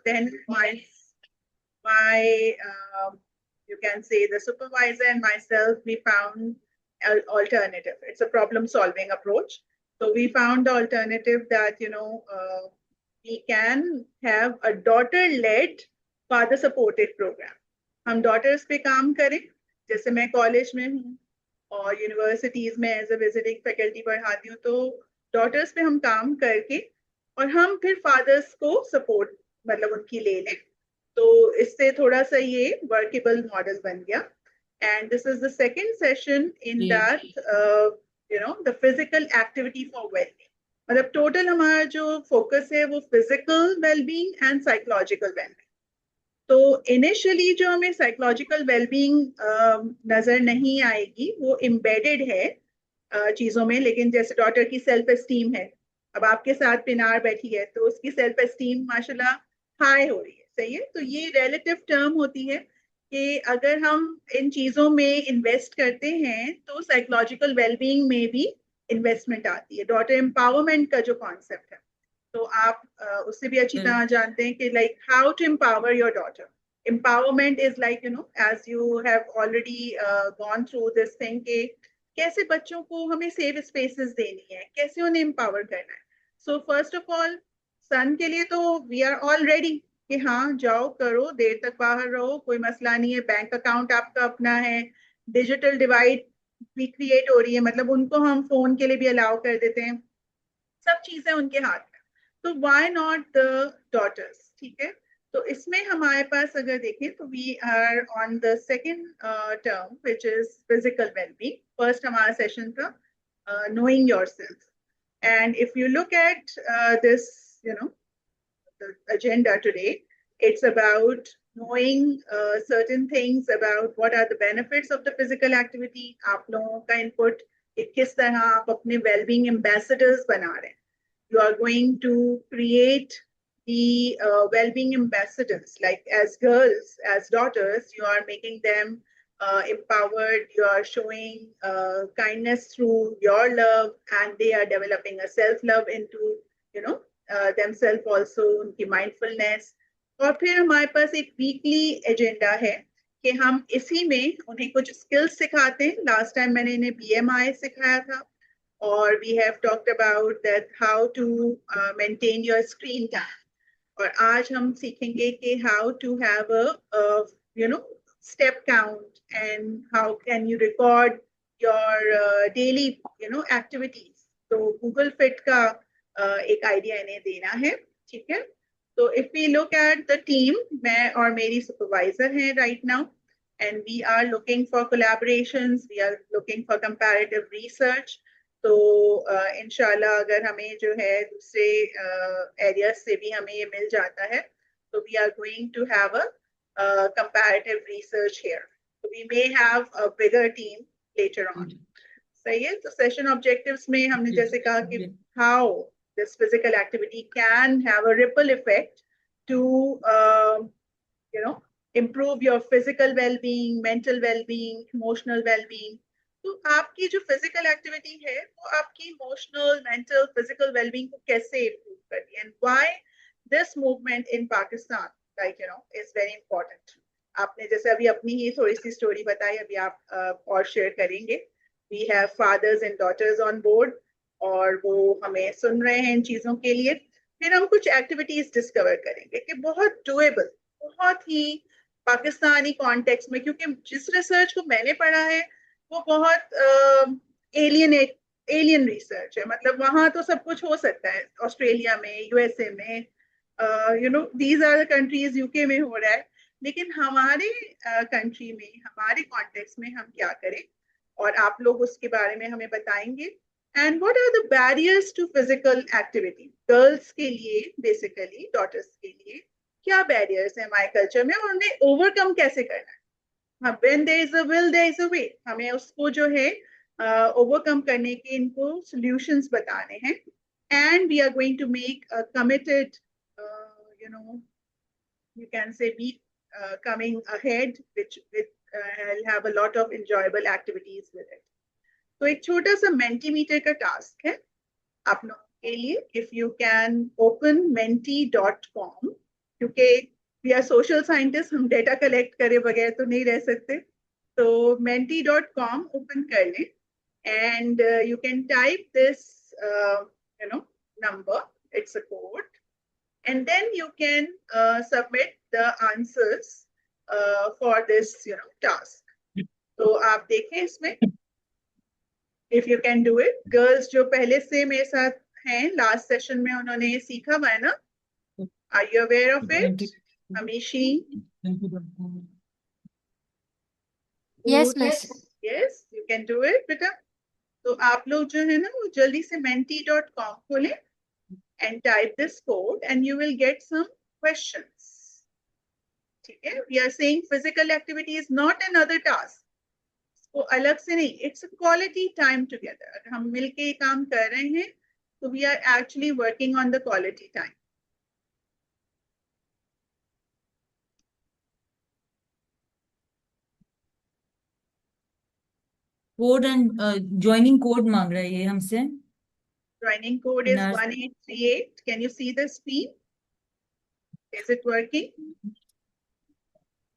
then my you can say the supervisor and myself, we found an alternative. It's a problem solving approach. So we found the alternative that, we can have a daughter led father supported program. हम daughters पे काम करें, जैसे मैं college में हूँ और universities में एज ए विजिटिंग फैकल्टी पढ़ाती हूँ, तो daughters पे हम काम करके और हम फिर फादर्स को सपोर्ट मतलब उनकी ले लें, तो इससे थोड़ा सा ये वर्केबल मॉडल बन गया. And this is the second session in that the physical activity for wellbeing. मतलब टोटल हमारा जो फोकस है वो physical wellbeing and psychological wellbeing. तो इनिशियली जो हमें साइकोलॉजिकल वेलबींग नजर नहीं आएगी, वो एम्बेडेड है चीजों में. लेकिन जैसे डॉटर की सेल्फ एस्टीम है, अब आपके साथ पिनार बैठी है तो उसकी सेल्फ एस्टीम माशाल्लाह हाई हो रही है, सही है. तो ये रिलेटिव टर्म होती है कि अगर हम इन चीजों में इन्वेस्ट करते हैं तो साइकोलॉजिकल वेलबींग में भी इन्वेस्टमेंट आती है. डॉटर एम्पावरमेंट का जो कॉन्सेप्ट है, तो आप उससे भी अच्छी तरह जानते हैं कि like how to empower your daughter. Empowerment is like as you have already gone through this thing के कैसे बच्चों को हमें सेफ स्पेसेस देनी है, कैसे उन्हें एम्पावर करना है. सो फर्स्ट ऑफ ऑल सन के लिए तो वी आर ऑल रेडी कि हाँ जाओ करो, देर तक बाहर रहो, कोई मसला नहीं है, बैंक अकाउंट आपका अपना है, डिजिटल डिवाइड भी क्रिएट हो रही है, मतलब उनको हम फोन के लिए भी अलाउ कर देते हैं, सब चीजें उनके हाथ में. तो व्हाई नॉट द डॉटर्स, ठीक है. तो इसमें हमारे पास अगर देखें तो we are on the second term which is physical wellbeing. First हमारा सेशन था knowing yourself. And if you look at this, the agenda today, it's about knowing certain things about what are the benefits of the physical activity. आप लोगों का input किस तरह आप अपने well-being ambassadors बना रहे हैं. You are going to create the well-being ambassadors, like as girls, as daughters, you are making them empowered, you are showing kindness through your love, and they are developing a self-love into themselves also, उनकी mindfulness. और फिर हमारे पास एक weekly agenda है कि हम इसी में उन्हें कुछ स्किल्स सिखाते हैं. लास्ट टाइम मैंने इन्हें BMI सिखाया था, और we have talked about that how to maintain your screen time. और आज हम सीखेंगे कि how to have a step count and how can you record your daily activities. तो Google Fit का एक आइडिया इन्हें देना है, ठीक है. तो if we look at the team, मैं और मेरी supervisor हैं right now, and we are looking for collaborations, we are looking for comparative research. तो इंशाल्लाह अगर हमें जो है दूसरे एरियाज से भी हमें ये मिल जाता है, तो we are going to have a comparative research here. So we may have a bigger team later on. सही है. तो सेशन ऑब्जेक्टिव्स में हमने जैसे कहा कि how this physical activity can have a ripple effect to improve your physical well-being, mental well-being, emotional well-being. तो आपकी जो फिजिकल एक्टिविटी है वो आपकी इमोशनल, मेंटल, फिजिकल वेलबींग को कैसे इम्प्रूव करती है, and why this movement in Pakistan is very important. आपने जैसे अभी अपनी ही थोड़ी सी स्टोरी बताई, अभी आप और शेयर करेंगे. We have fathers and daughters on board, और वो हमें सुन रहे हैं इन चीजों के लिए. फिर हम कुछ एक्टिविटीज डिस्कवर करेंगे कि बहुत डुएबल, बहुत ही पाकिस्तानी कॉन्टेक्स्ट में, क्योंकि जिस रिसर्च को मैंने पढ़ा है वो बहुत एलियन रिसर्च है. मतलब वहां तो सब कुछ हो सकता है, ऑस्ट्रेलिया में, यूएसए में, these are the countries, UK में हो रहा है, लेकिन हमारे कंट्री में, हमारे कॉन्टेक्स्ट में हम क्या करें, और आप लोग उसके बारे में हमें बताएंगे. And what are the barriers to physical activity girls के लिए, बेसिकली डॉटर्स के लिए क्या बैरियर्स है हमारे कल्चर में, और उन्हें ओवरकम कैसे करना है. When there is a will, there is a way. हमें उसको जो है ओवरकम करने के इनको solutions बताने हैं. And we are going to make a committed, you can say week coming ahead, which will have a lot of enjoyable activities with it. तो एक छोटा सा Mentimeter का टास्क है आप लोगों के लिए. If you can open menti.com क्योंकि वी आर सोशल साइंटिस्ट, हम डेटा कलेक्ट करे बगैर तो नहीं रह सकते. तो menti.com ओपन कर लें and you can type this number. It's a code, and then you can submit the answers for this task. तो आप देखें इसमें, if you can do it. Girls जो पहले से मेरे साथ हैं, लास्ट सेशन में उन्होंने सीखा हुआ है ना? Are you aware of it? Amishi? Yes, miss. Yes, you can do it, बेटा. तो आप लोग जो है ना वो जल्दी से menti.com खोलें and type this code and you will get some questions. ठीक है? We are saying physical activity is not another task. वो अलग से नहीं, it's a quality time together. अगर हम मिलके काम कर रहे हैं तो we are actually working on the quality time. Code and joining code मांग रहा है ये हमसे. Joining code is 1838. Can you see the screen? Is it working?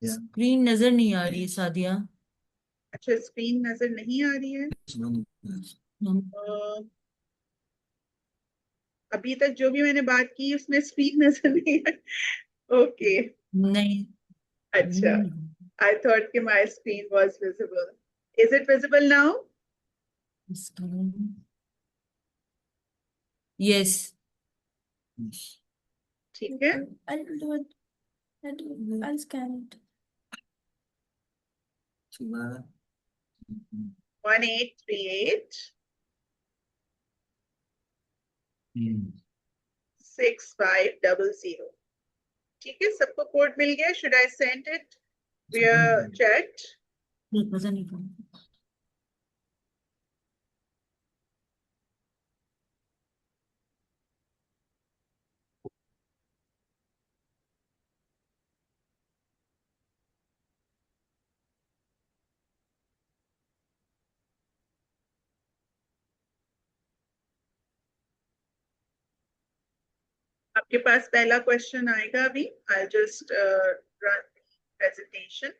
Screen नजर नहीं आ रही सादिया. अच्छा, स्क्रीन नजर नहीं आ रही है. अभी तक जो भी मैंने बात की उसमें स्क्रीन नजर नहीं है. ओके. नहीं. अच्छा. I thought कि my screen was visible. Is it visible now? Yes. ठीक है. I'll do it. I'll scan it. 1838 6500. ठीक है, सबको कोड मिल गया. Should I send it via chat? पता नहीं. आपके पास पहला क्वेश्चन आएगा अभी. I'll just run the presentation.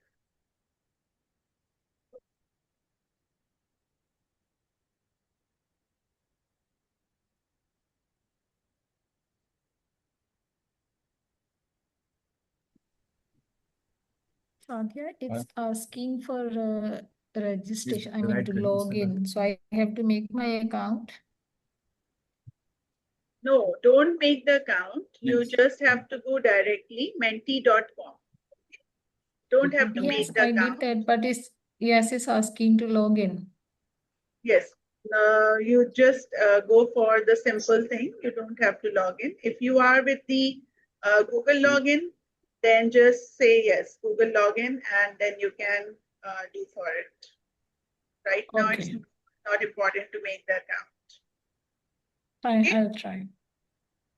Sadia, it's asking for registration. I mean to log in. So I have to make my account. No, don't make the account. You just have to go directly menti.com. Don't have to Yes, make the I did account. that, but it's asking to log in. Yes. You just go for the simple thing. You don't have to log in. If you are with the Google login, then just say yes, Google login, and then you can do for it. Right now, it's Okay. not important to make the account. Fine, Okay. I'll try.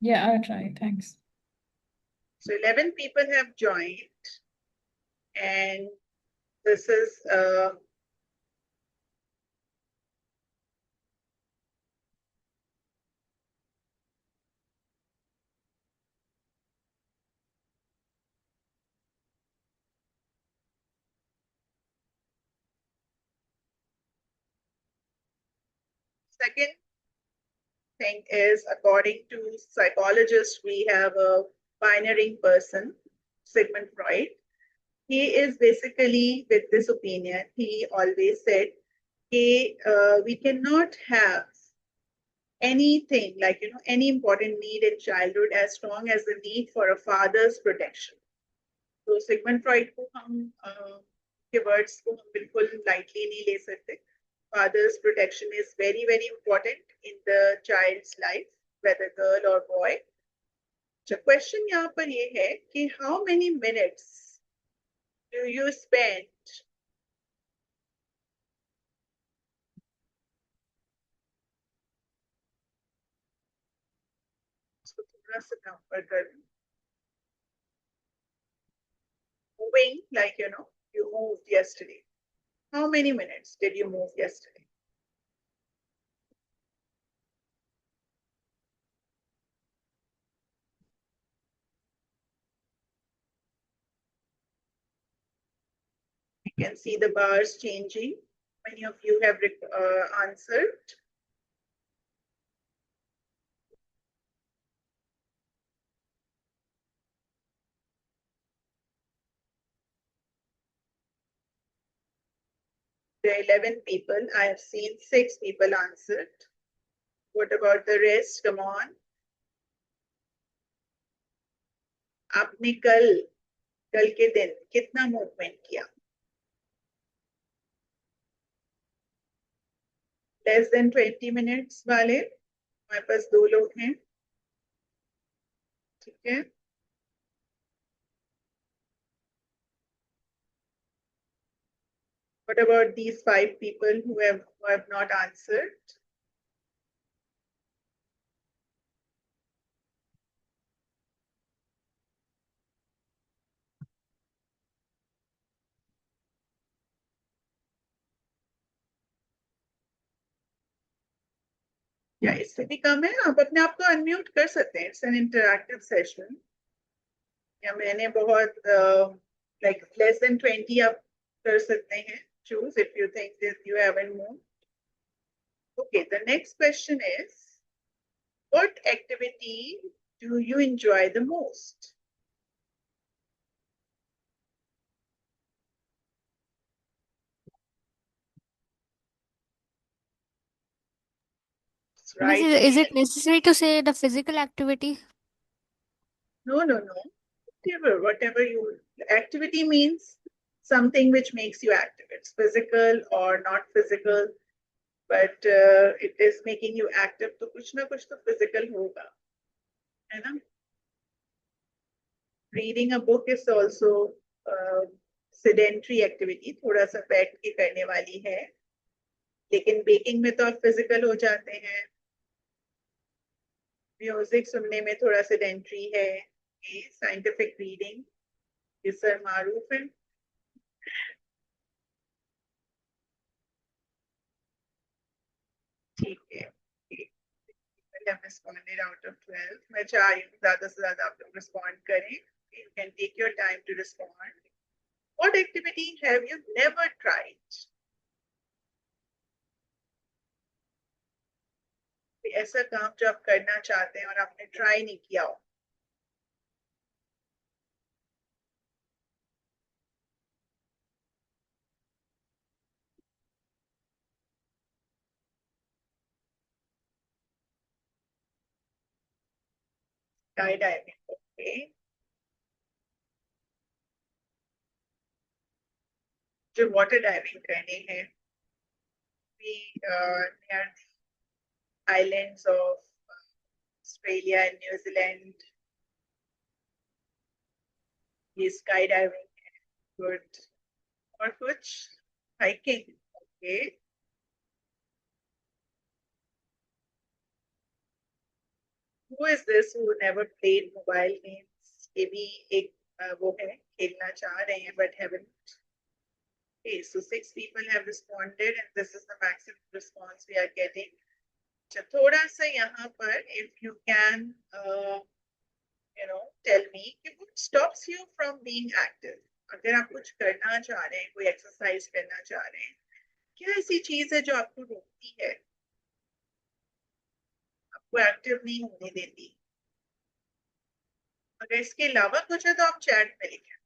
Yeah, I'll try. Thanks. So 11 people have joined, and this is second thing is, according to psychologists, we have a pioneering person, Sigmund Freud. He is basically with this opinion. He always said, we cannot have anything like, any important need in childhood as strong as the need for a father's protection. So Sigmund Freud को हम के words को हम बिल्कुल lightly नहीं ले सकते. Father's protection is very, very important in the child's life, whether girl or boy. The question यहाँ पर ये है कि how many minutes do you spend moving, like, you moved yesterday. How many minutes did you move yesterday? can see the bars changing. Many of you have answered. There are 11 people. I have seen 6 people answered. What about the rest? Come on. आपने कल के दिन कितना movement किया? Less than 20 minutes वाले हमारे पास 2 लोग हैं. ठीक है. What about these 5 people who have not answered? या इससे भी कम है. आप अपने आप को अनम्यूट कर सकते हैं. It's an interactive session. या मैंने बहुत like less than 20 आप कर सकते हैं. Choose if you think that you haven't moved. Okay, the next question is, what activity do you enjoy the most? Miss, Right. is it necessary to say the physical activity? No. Whatever you, activity means something which makes you active. It's physical or not physical, but it is making you active. तो कुछ ना कुछ तो physical होगा, है ना? Reading a book is also sedentary activity. थोड़ा सा बैठ के करने वाली है. लेकिन बेकिंग में तो आप फिजिकल हो जाते हैं. म्यूजिक सुनने में थोड़ा सेडेंटरी है. साइंटिफिक रीडिंग ये सर मारूफ है. ठीक है. have responded out of 12. मैं चाह रही हूँ ज्यादा से ज्यादा आप लोग रिस्पॉन्ड करें. You can take your time to respond. What activity have you never tried? ऐसा काम जो आप करना चाहते हैं और आपने ट्राई नहीं किया हो. Sky diving. ओके. जो वाटर डाइविंग करनी है, we near the islands of Australia and New Zealand. ये स्काई डाइविंग है. गुड. और कुछ hiking. Okay. Who is this who never played mobile games? ये भी एक वो है, खेलना चाह रहे हैं but haven't. Okay, so 6 people have responded and this is the maximum response we are getting. अच्छा, थोड़ा सा यहाँ पर if you can tell me what stops you from being active. अगर आप कुछ करना चाह रहे हैं, कोई एक्सरसाइज करना चाह रहे हैं, क्या ऐसी चीज है जो आपको रोकती है, आपको एक्टिव नहीं होने देती? अगर इसके अलावा कुछ है तो आप चैट में लिखें.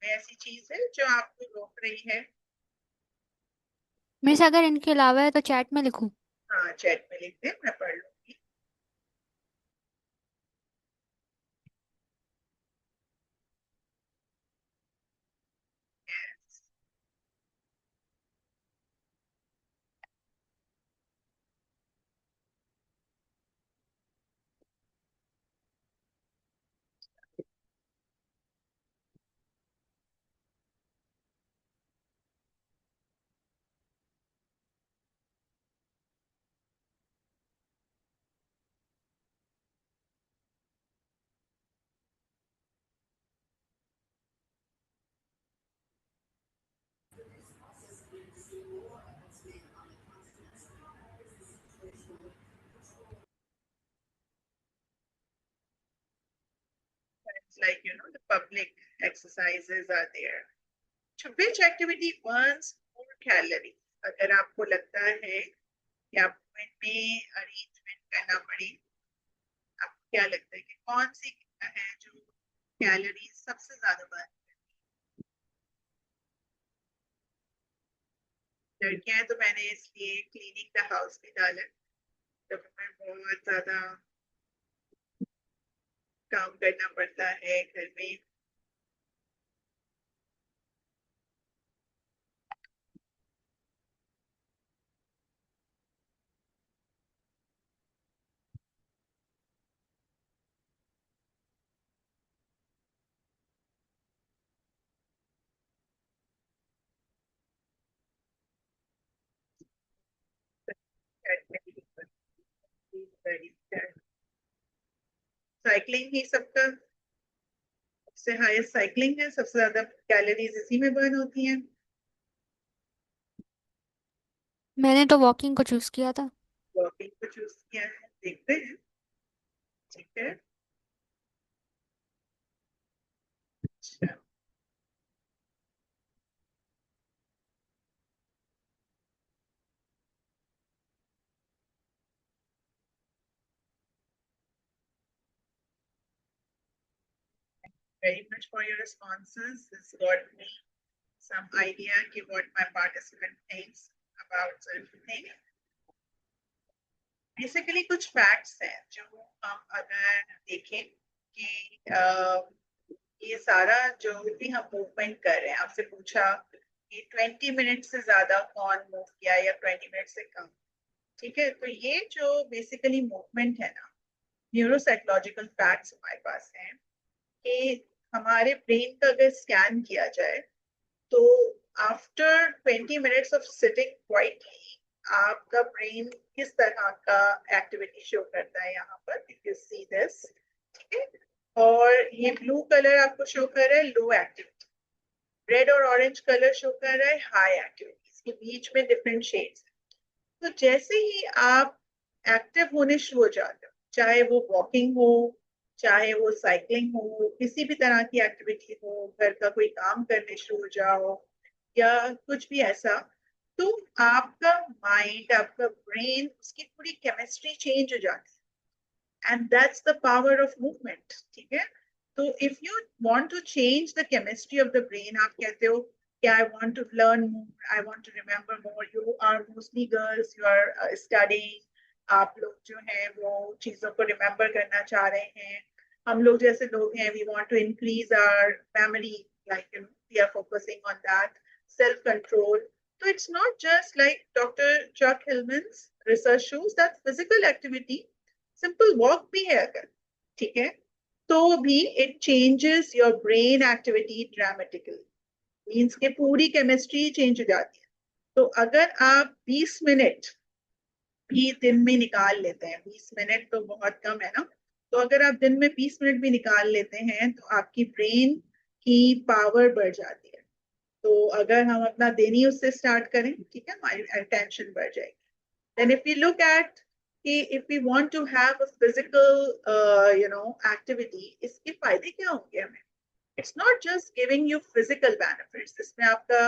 ऐसी चीज है जो आपको रोक रही है. मिस, अगर इनके अलावा है तो चैट में लिखूं. हाँ, चैट में लिख दे, मैं पढ़ लूंगी. like, the public exercises are there. So which activity burns more calories? अगर आपको लगता है कि आपको इनमें अरेंजमेंट करना पड़े, आपको क्या लगता है कि कौन सी है जो कैलोरीज सबसे ज्यादा बर्न? लड़कियां हैं तो मैंने इसलिए क्लीनिंग द हाउस भी डाला, तो हमें बहुत ज्यादा काम करना पड़ता है घर में। साइकिलिंग ही सबका सबसे हाईएस्ट साइकिलिंग है, सबसे ज्यादा कैलोरीज इसी में बर्न होती हैं। मैंने तो वॉकिंग को चूज किया था। वॉकिंग को चूज किया है, देखते हैं। ठीक है, अच्छा। Very much for your responses. This got me some idea कि what my participant thinks about certain thing. Basically कुछ facts हैं जो हम अगर देखें कि ये सारा जो भी हम मूवमेंट कर रहे हैं, आपसे पूछा कि 20 मिनट से ज्यादा कौन मूव किया या 20 मिनट से कम, ठीक है? तो ये जो बेसिकली मूवमेंट है ना, न्यूरोसाइकोलॉजिकल फैक्ट्स हमारे पास हैं कि हमारे ब्रेन का अगर स्कैन किया जाए तो after 20 minutes of sitting quietly आपका ब्रेन किस तरह का एक्टिविटी शो करता है यहाँ पर, इफ यू सी दिस, ठीक है? और ये ब्लू कलर आपको शो कर रहा है लो एक्टिविटी, रेड और ऑरेंज कलर शो कर रहा है हाई एक्टिविटी, इसके बीच में डिफरेंट शेड्स। तो जैसे ही आप एक्टिव होने शुरू हो जाते हो, चाहे वो वॉकिंग हो, चाहे वो साइकिलिंग हो, किसी भी तरह की एक्टिविटी हो, घर का कोई काम करने शुरू हो जाओ या कुछ भी ऐसा, तो आपका माइंड, आपका ब्रेन, उसकी पूरी केमिस्ट्री चेंज हो जाती है। And that's the power of movement, ठीक है? तो if you want to change the chemistry of the brain, आप कहते हो कि I want to learn more, I want to remember more. You are mostly girls, you are studying. आप लोग जो हैं वो चीजों को रिमेम्बर करना चाह रहे हैं। हम लोग जैसे लोग हैं, we want to increase our memory, like we are focusing on that self control. So it's not just like Dr. Chuck Hillman's research shows that physical activity, simple walk भी है अगर, ठीक है, तो भी it changes your brain activity dramatically. Means के पूरी chemistry change हो जाती है। तो अगर आप 20 मिनट भी दिन में निकाल लेते हैं, 20 मिनट तो बहुत कम है ना, तो अगर आप दिन में 20 मिनट भी निकाल लेते हैं तो आपकी ब्रेन की पावर बढ़ जाती है। तो अगर हम अपना दिन ही उससे स्टार्ट करें, ठीक है, हमारी अटेंशन बढ़ जाएगी। Then if you look at कि if we want to have a physical activity, इसके फायदे क्या होंगे हमें? It's not just giving you physical benefits. इसमें आपका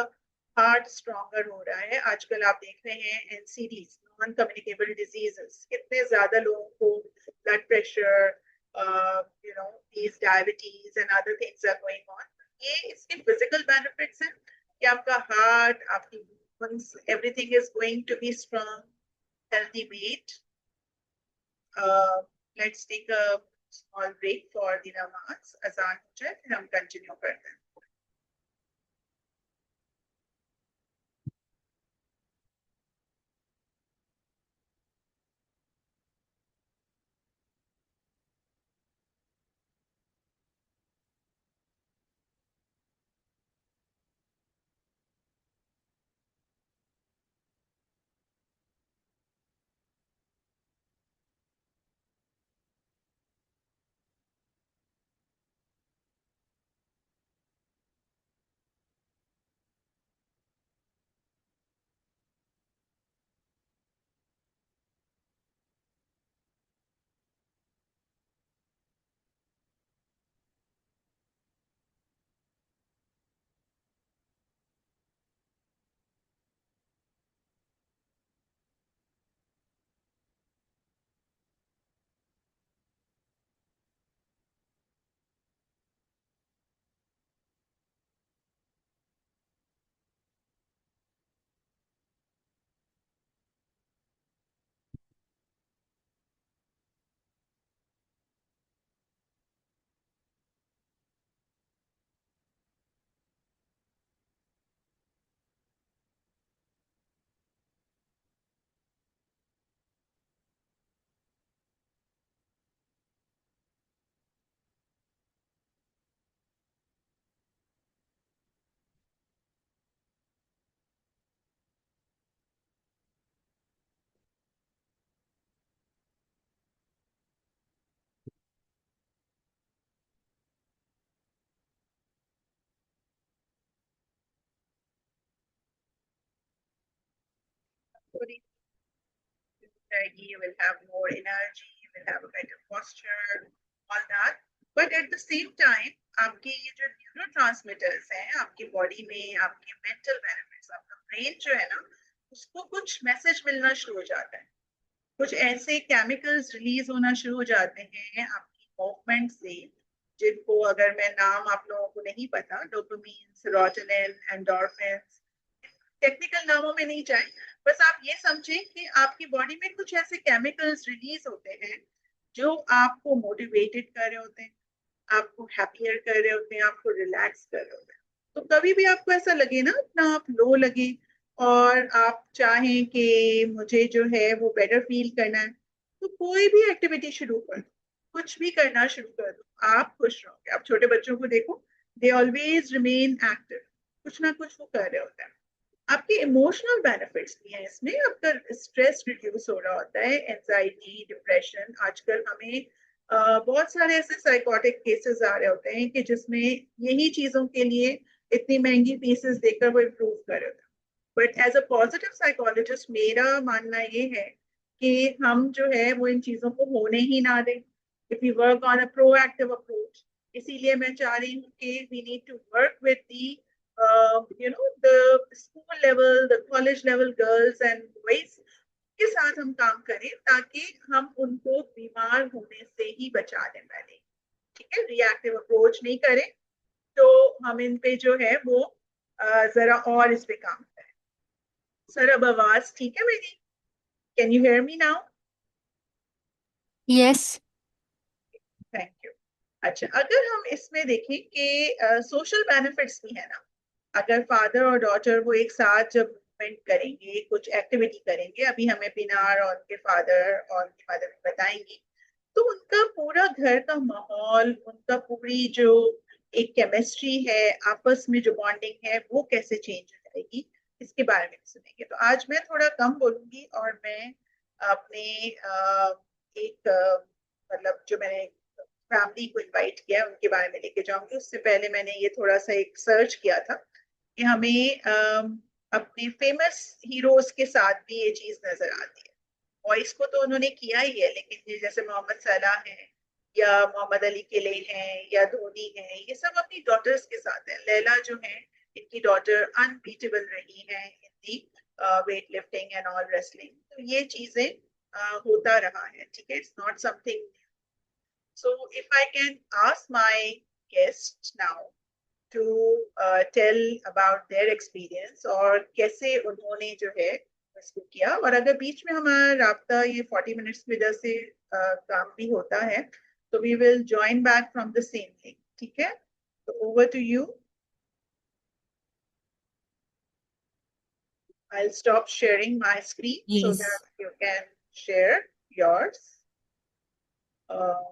हार्ट स्ट्रॉन्गर हो रहा है। आजकल आप देख रहे हैं NCDs, नॉन कम्युनिकेबल डिजीजेस, कितने ज्यादा लोगों को blood pressure, these diabetes and other things are going on. ये इसके फिजिकल बेनिफिट्स हैं कि आपका हार्ट, आपकी bones, everything is going to be strong, healthy weight. Let's take a small break for the namaz. Azan हो जाए फिर हम कंटिन्यू करते हैं। body जाएगी, you will have more energy, you will have a better posture, all that. But at the same time, आपके ये जो न्यूरोट्रांसमीटर्स हैं आपकी बॉडी में, आपके मेंटल बेनिफिट्स, आपका ब्रेन जो है ना, उसको कुछ मैसेज मिलना शुरू हो जाता है, कुछ ऐसे केमिकल्स रिलीज होना शुरू हो जाते हैं आपकी मूवमेंट से, जिनको अगर मैं नाम आप लोगों को नहीं पता, डोपामिन, सेरोटोनिन, एंडोर्फिन, टेक्निकल नामों में नहीं जाए, बस आप ये समझें कि आपकी बॉडी में कुछ ऐसे केमिकल्स रिलीज होते हैं जो आपको मोटिवेटेड कर रहे होते हैं, आपको हैप्पियर कर रहे होते हैं, आपको रिलैक्स कर रहे होते हैं। तो कभी भी आपको ऐसा लगे ना, अपना आप लो लगे और आप चाहें कि मुझे जो है वो बेटर फील करना है, तो कोई भी एक्टिविटी शुरू कर दो, कुछ भी करना शुरू कर दो, आप खुश रहोगे। आप छोटे बच्चों को देखो, दे ऑलवेज रिमेन एक्टिव, कुछ ना कुछ वो कर रहे होते हैं। आपके इमोशनल बेनिफिट्स भी हैं इसमें, आपका स्ट्रेस रिड्यूस हो रहा होता है, एंजाइटी, डिप्रेशन। आजकल हमें बहुत सारे ऐसे साइकोटिक केसेस आ रहे होते हैं कि जिसमें यही चीजों के लिए इतनी महंगी फीसेस देकर वो इम्प्रूव कर रहे होते हैं। But as a positive psychologist मेरा मानना ये है कि हम जो है वो इन चीजों को होने ही ना दें, if we work on a proactive approach. इसीलिए मैं चाह रही हूँ कि we need to work with the the school level, the college level girls and boys के साथ हम काम करें, ताकि हम उनको बीमार होने से ही बचा दें पहले। ठीक है, रिएक्टिव अप्रोच नहीं करें, तो हम इन पे जो है वो जरा और इस पे काम करें। सर अब आवाज ठीक है मेरी? Can you hear me now? Yes. Thank you. अच्छा, अगर हम इसमें देखें कि सोशल बेनिफिट्स भी है ना, अगर फादर और डॉटर वो एक साथ जब मूवमेंट करेंगे, कुछ एक्टिविटी करेंगे, अभी हमें पिनार और उनके फादर और उनकी मदर बताएंगी, तो उनका पूरा घर का माहौल, उनका पूरी जो एक केमिस्ट्री है, आपस में जो बॉन्डिंग है, वो कैसे चेंज हो जाएगी, इसके बारे में सुनेंगे। तो आज मैं थोड़ा कम बोलूंगी और मैं अपने एक मतलब जो मैंने फैमिली को इनवाइट किया है उनके बारे में लेके जाऊंगी। उससे पहले मैंने ये थोड़ा सा एक सर्च किया था कि हमें अपने फेमस हीरोज के साथ भी ये चीज नजर आती है। वॉइस को तो उन्होंने किया ही है, लेकिन ये जैसे मोहम्मद सलाह है या मोहम्मद अली किले हैं या धोनी है, ये सब अपनी डॉटर्स के साथ है। लैला जो है, इनकी डॉटर अनबीटेबल रही है in the weightlifting and all wrestling. तो ये चीजें होता रहा है, ठीक है, it's not something. So if I can ask my guests now to tell about their experience और कैसे उन्होंने जो है इसको किया, और अगर बीच में हमारा राब्ता ये 40 मिनट्स की वजह से काम भी होता है, तो we will join back from the same link, ठीक है? तो over to you. I'll stop sharing my screen so Yes. that you can share yours. Uh,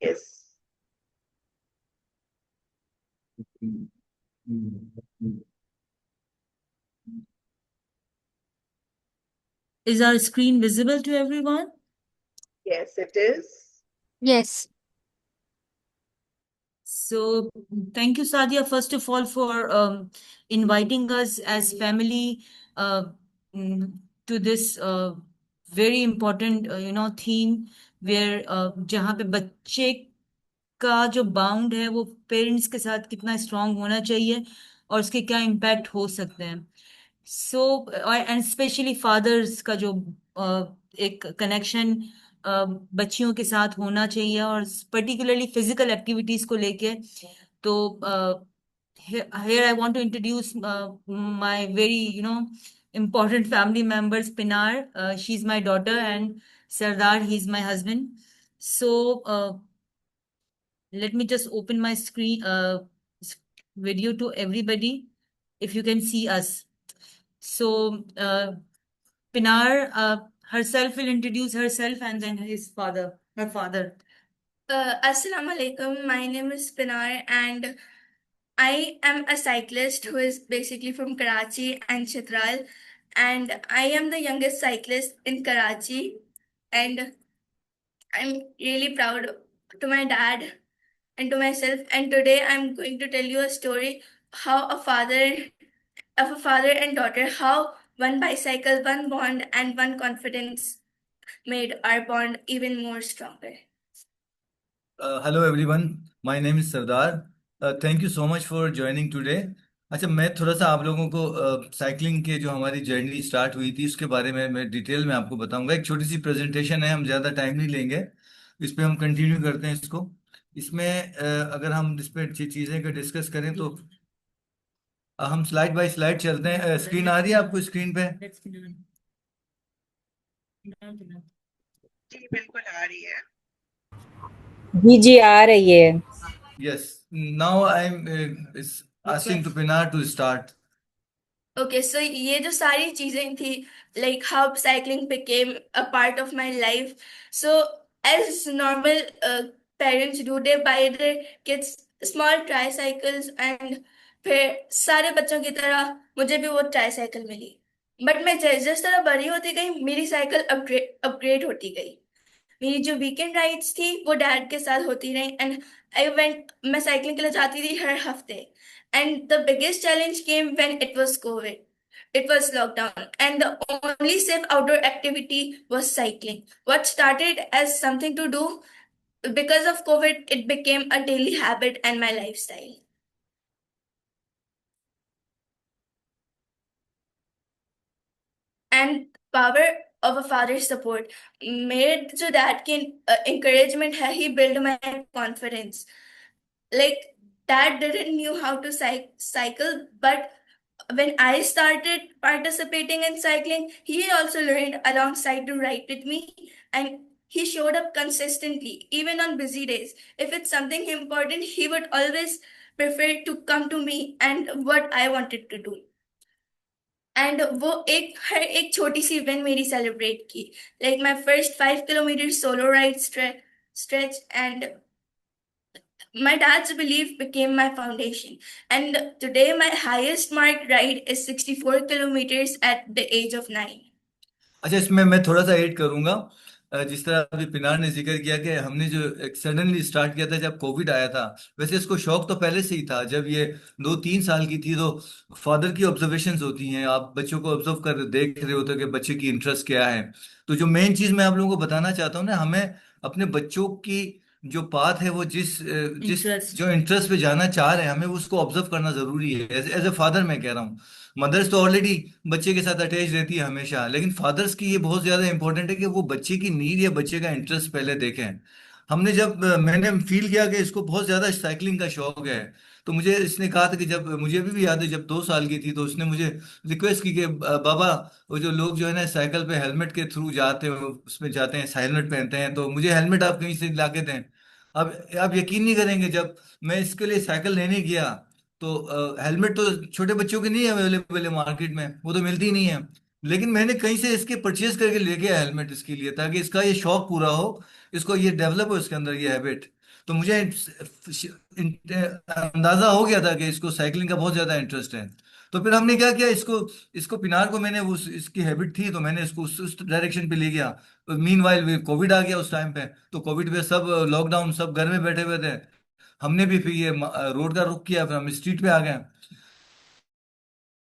yes. Is our screen visible to everyone? Yes, it is. Yes. So thank you, Sadia, first of all, for inviting us as family to this very important, theme where जहाँ पे बच्चे का जो bound है वो parents के साथ कितना स्ट्रांग होना चाहिए और उसके क्या इम्पैक्ट हो सकते हैं। सो एंड स्पेशली फादर्स का जो एक कनेक्शन बच्चियों के साथ होना चाहिए और पर्टिकुलरली फिजिकल एक्टिविटीज को लेके। तो here I want to introduce my very important family members. Pinar, she's my daughter, and Sardar, he's my husband. So let me just open my screen video to everybody if you can see us. So Pinar herself will introduce herself and then her father. Assalamu alaikum. My name is Pinar, and I am a cyclist who is basically from Karachi and Chitral, and I am the youngest cyclist in Karachi, and I'm really proud to my dad and to myself. And today I'm going to tell you a story how a father of a father and daughter, how one bicycle, one bond, and one confidence made our bond even more stronger. Hello everyone, my name is Sardar. Thank you so much for joining today. अच्छा, मैं थोड़ा सा आप लोगों को cycling के जो हमारी जर्नी स्टार्ट हुई थी उसके बारे में मैं डिटेल में आपको बताऊंगा। एक छोटी सी प्रेजेंटेशन है, हम ज़्यादा टाइम नहीं लेंगे, इस पे हम कंटिन्यू करते हैं इसको। इसमें अगर हम इस पे चीज़ें का डिस्कस करें तो हम स्लाइड बाय स्लाइड चलते हैं। स्क्रीन आ रही है आपको स्क्रीन पे? जी बिल्कुल आ रही है। जी आ रही है। Yes, now I am asking to Pinar to start. Okay, so ये जो सारी चीजें थी, like how cycling became a part of my life. So as normal parents do, they buy their kids small tricycles, and फिर सारे बच्चों की तरह मुझे भी वो ट्राईसाइकिल मिली। बट मैं जिस तरह बड़ी होती गई, मेरी साइकिल अपग्रेड होती गई। मेरी जो वीकेंड राइड्स थी वो डैड के साथ होती रही, एंड मैं साइकिलिंग के लिए जाती थी हर हफ्ते। And the biggest challenge came when it was Covid. It was lockdown, and the only safe outdoor activity was cycling. What started as something to do, because of COVID, it became a daily habit and my lifestyle. And power of a father's support. मेरे जो dad की encouragement है, he built my confidence. Like, dad didn't knew how to cycle, but when I started participating in cycling, he also learned alongside to ride with me, and he showed up consistently, even on busy days. If it's something important, he would always prefer to come to me and what I wanted to do. And वो हर एक छोटी सी event मेरी celebrate की, like my first 5 kilometre solo ride stretch, and my dad's belief became my foundation. And today my highest marked ride is 64 kilometers at the age of 9. अच्छा, इसमें मैं थोड़ा सा ऐड करूंगा। जिस तरह अभी पिनार ने जिक्र किया कि हमने जो एक सडनली स्टार्ट किया था जब कोविड आया था, वैसे इसको शौक तो पहले से ही था। जब ये 2-3 साल की थी तो फादर की ऑब्जर्वेशंस होती हैं, आप बच्चों को ऑब्जर्व कर देख रहे होते हो कि बच्चे की इंटरेस्ट क्या है। तो जो मेन चीज मैं आप लोगों को बताना चाहता हूँ ना, हमें अपने बच्चों की जो पाथ है वो जिस Interest. जो इंटरेस्ट पे जाना चाह रहे हैं, हमें उसको ऑब्जर्व करना जरूरी है। एज ए फादर मैं कह रहा हूँ, मदर्स तो ऑलरेडी बच्चे के साथ अटैच रहती है हमेशा, लेकिन फादर्स की ये बहुत ज्यादा इंपॉर्टेंट है कि वो बच्चे की नीड या बच्चे का इंटरेस्ट पहले देखें। मैंने फील किया कि इसको बहुत ज्यादा साइकिलिंग का शौक है, तो मुझे इसने कहा था कि जब मुझे अभी भी याद है जब 2 साल की थी तो उसने मुझे रिक्वेस्ट की कि बाबा, वो जो लोग जो है ना साइकिल पे हेलमेट के थ्रू जाते हैं, उसमें जाते हैं, हेलमेट पहनते हैं, तो मुझे हेलमेट आप कहीं से ला के दें। अब आप यकीन नहीं करेंगे, जब मैं इसके लिए साइकिल लेने गया तो हेलमेट तो छोटे बच्चों के नहीं अवेलेबल है मार्केट में, वो तो मिलती ही नहीं है। लेकिन मैंने कहीं से इसके परचेज करके ले गया हेलमेट इसके लिए, ताकि इसका ये शौक पूरा हो, इसको ये डेवलप हो इसके अंदर ये हैबिट। तो मुझे अंदाजा हो गया था कि इसको साइकिलिंग का बहुत ज्यादा इंटरेस्ट है। तो फिर हमने क्या किया, इसको इसको पिनार को मैंने इसकी हैबिट थी तो मैंने इसको उस डायरेक्शन पे ले गया। मीनवाइल कोविड आ गया उस टाइम पे, तो कोविड पे सब लॉकडाउन, सब घर में बैठे हुए थे। हमने भी फिर ये रोड का रुख किया, फिर हम स्ट्रीट पे आ गए।